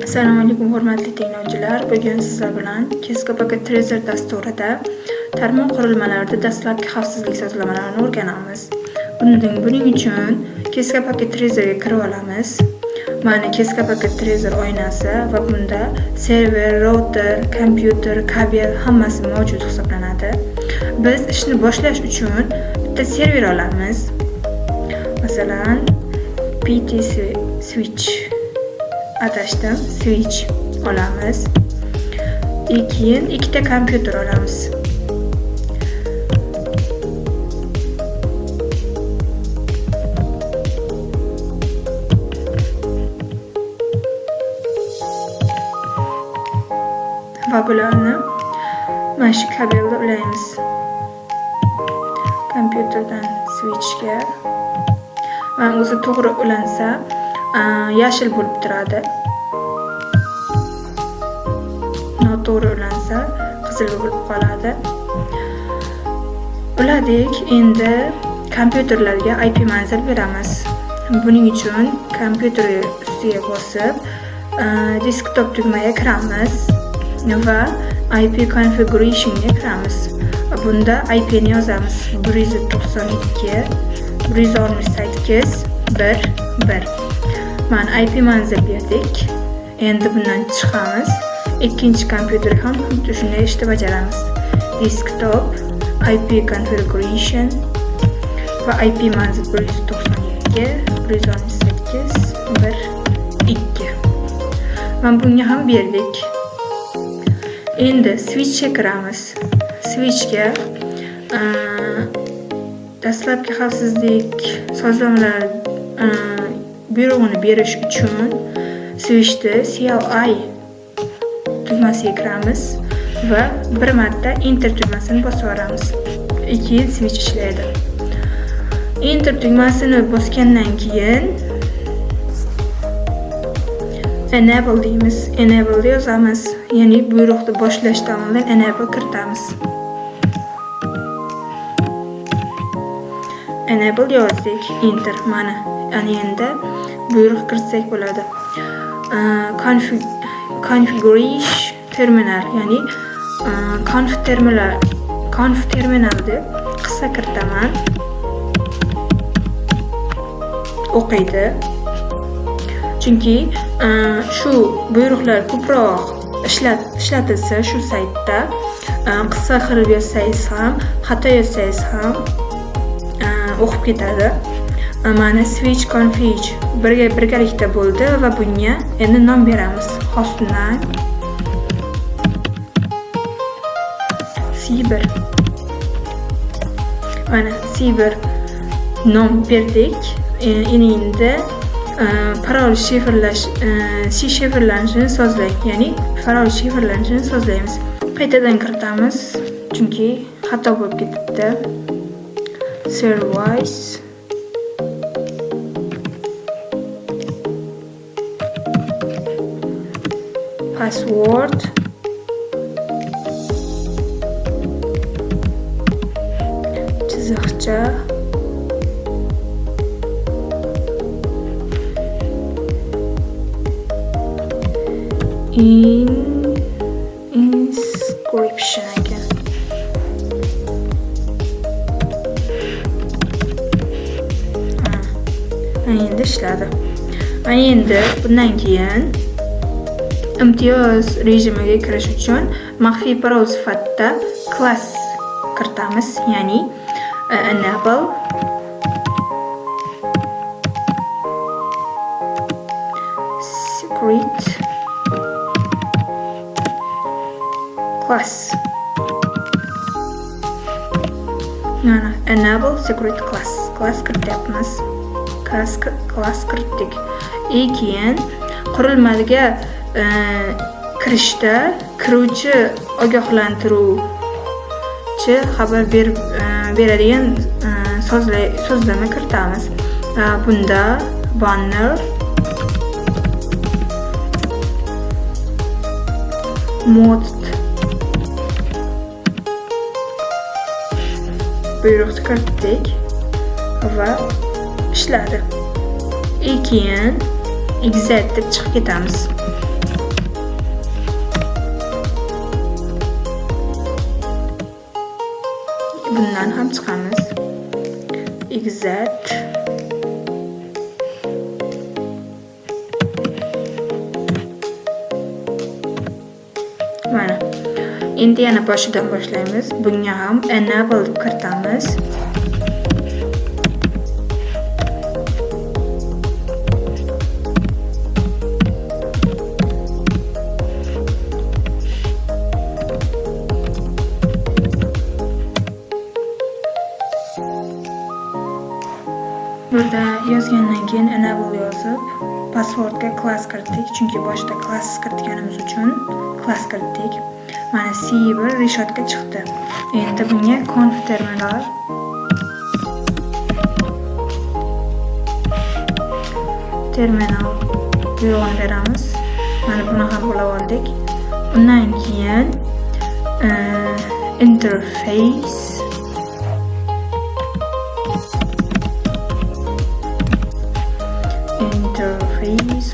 Assalomu alaykum hurmatli tinglovchilar. Bugun sizlar bilan Keska Paket Tracer dasturida tarmoq qurilmalarida dastlabki xavfsizlik sozlamalarini o'rganamiz. Buning uchun Keska Paket Tracerga kirib olamiz. Mana Keska Paket Tracer oynasi va bunda server, router, kompyuter, kabel hammasi mavjud hisoblanadi. Biz ishni boshlash uchun bitta server olamiz. Masalan, PTC switch adashdim, switch olamiz. Keyin ikkita kompyuter olamiz. Va bularni mana shu kabelda ulaymiz. Kompyuterdan switchga. Va o'zi to'g'ri ulansa, yashil bo'lib turadi. Noto'g'ri ulansa, qizil bo'lib qoladi. Uladik. Endi kompyuterlarga IP manzil beramiz. Buning uchun kompyuter ustiga bosib, desktop tugmaga kiramiz va IP configuration ga kiramiz. Bunda IP ni yozamiz. 192.168.1.1. Mana IP manzil berdik. Endi bundan chiqamiz. Ikkinchi kompyuter ham xuddi shunday ishni bajaramiz. Desktop, IP configuration va IP manzil 192.168.1.2. Mana bunga ham berdik. Endi switchga kiramiz. Switchga dastlabki xavfsizlik sozlamalar buyrug'ini berish uchun switchda CLI tugmasiga kiramiz va bir marta enter tugmasini bosib yuboramiz. Keyin switch ishlaydi. Enter tugmasini bosgandan keyin enable deymiz. Enable yozamiz. Ya'ni buyruqni boshlashdan oldin enable kiritamiz. Enable yozdik. Enter mana. Endi buyruq kiritsak bo'ladi. Configuration terminal, ya'ni conf terminal deb qissa kiritaman. O'qiydi. Chunki shu buyruqlar ko'proq ishlatilsa shu saytda qissa qilib yozsangiz ham, xato yozsangiz ham o'qib ketadi. Mana switch config birgalikda bo'ldi va bunga endi nom beramiz. Hostname C1. Mana C1 nom berdik. Endi parol shifrlanishini sozlaymiz, ya'ni parol shifrlanishini sozlaymiz. Qaytadan kiritamiz, chunki xato bo'lib ketibdi. Service password chiziqcha inscription ekan. Endi ishladi. Endi bundan keyin imtiyoz rejimiga kirish uchun maxfiy parol sifatida class kiritamiz, ya'ni enable secret class. Mana enable secret class kirityapmiz. Class kiritdik. Keyin qurilmaga kirishda kiruvchi ogohlantiruvchi xabar beradigan so'zlama kiritamiz. Bunda banner, mod buyruqni kiritdik va ishladi. Keyin exit deb chiqib ketamiz. bundan ham chiqamiz. Exit. Mana. Endi yana boshidan boshlaymiz. Bunga ham enable deb kiritamiz. Burada yozgandan keyin enable yozib, passwordga class kiritdik, chunki boshida class kiritganimiz uchun class kiritdik. Mana C1 reshotka chiqdi. Endi bunga conf terminal buyrug'ini beramiz. Mana buni ham ulab oldik. Undan keyin interface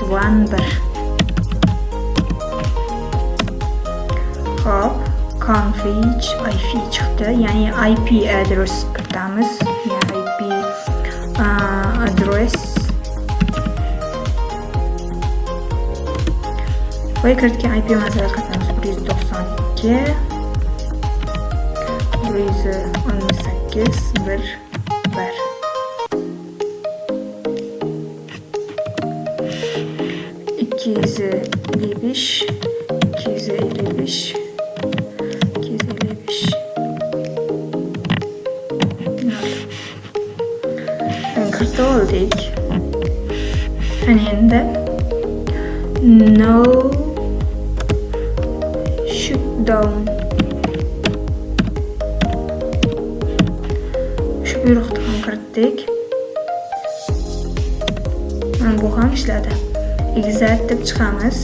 1.1 hop config IP chiqdi, ya'ni IP address kiritamiz. IP address voy kiritgan IP masalan kiritamiz 192.118.1 255 kiritib oldik. Endi no shutdown shu buyruqni ham kiritdik. Mana bu ham ishladi. Exit deb chiqamiz.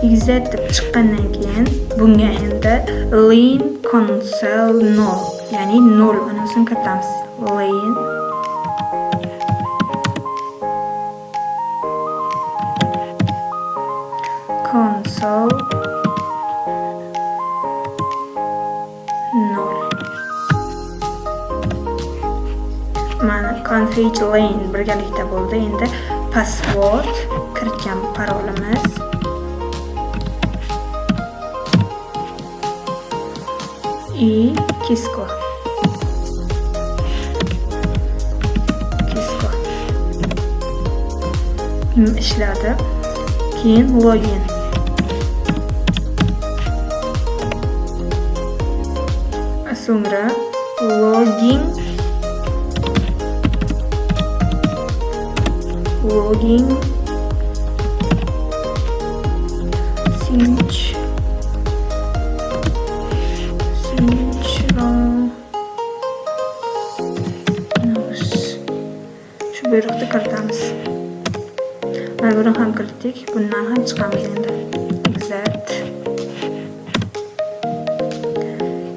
Exit deb chiqqandan keyin bunga endi len console null, ya'ni 0 anasini kiritamiz. Len console null. Mana config len birgalikda bo'ldi. Endi password kiritgan parolimiz Kisko ishladi. Keyin login so'ngra login shu buyruqni kiritamiz. Mana buni ham kiritdik. Bundan ham chiqamiz endi. Exit.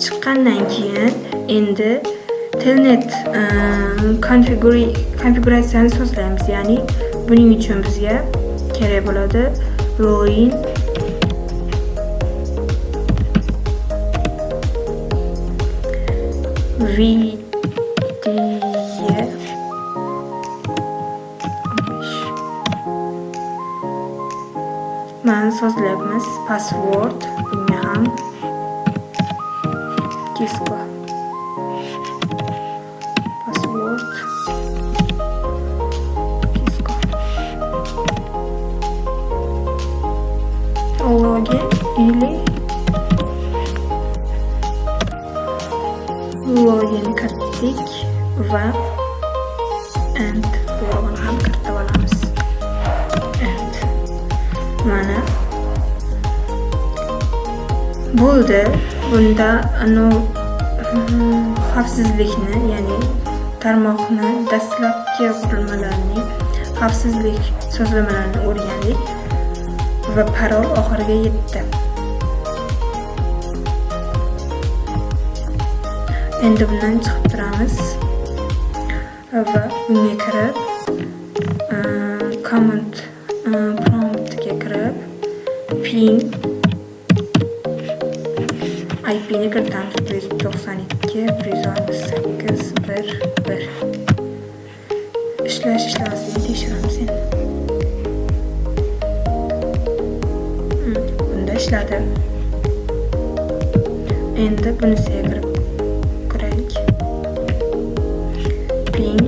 Chiqqandan keyin endi telnet konfiguratsiyani sozlaymiz. Ya'ni buning uchun bizga kerak bo'ladi len mana sozlayapmiz. Password bunga ham Kisko password Kisko login или login kiritdik va end buyrug'ini ham kiritib olamiz. End. Mana bo'ldi. Bunda xavfsizlikni, ya'ni tarmoqni dastlabki qurilmalarning xavfsizlik sozlamalarini o'rgandik va parol oxiriga yetdi. Endi bundan chiqib turamiz va bunga kirib command promptga kirib ping IP'ni kiritamiz. 192 168 1 ishlasini tekshiramiz endi. Bunda ishladi. Endi bunisiga kirib ko'raylik. Ping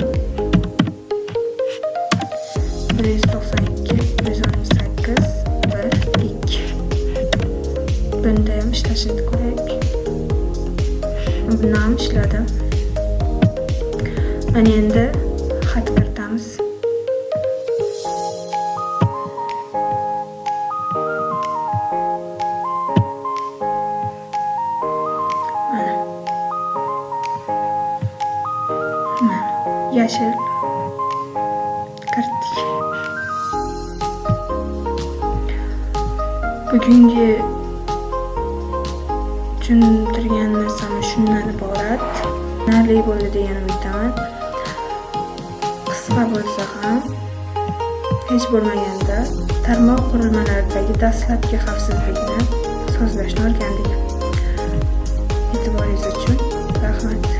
192 168 1 2. Bunda ham ishlashini ko'raylik. Bunda ham ishladi. Mana endi xat kiritamiz. Yashil kiritdik. Bugungi tushuntirgan narsam shundan iborat. Narli bo'ldi degan umiddaman. Qisqa bo'lsa ham hech bo'lmaganda tarmoq qurilmalaridagi dastlabki xavfsizlikni sozlashni o'rgandik. E'tiboringiz uchun rahmat.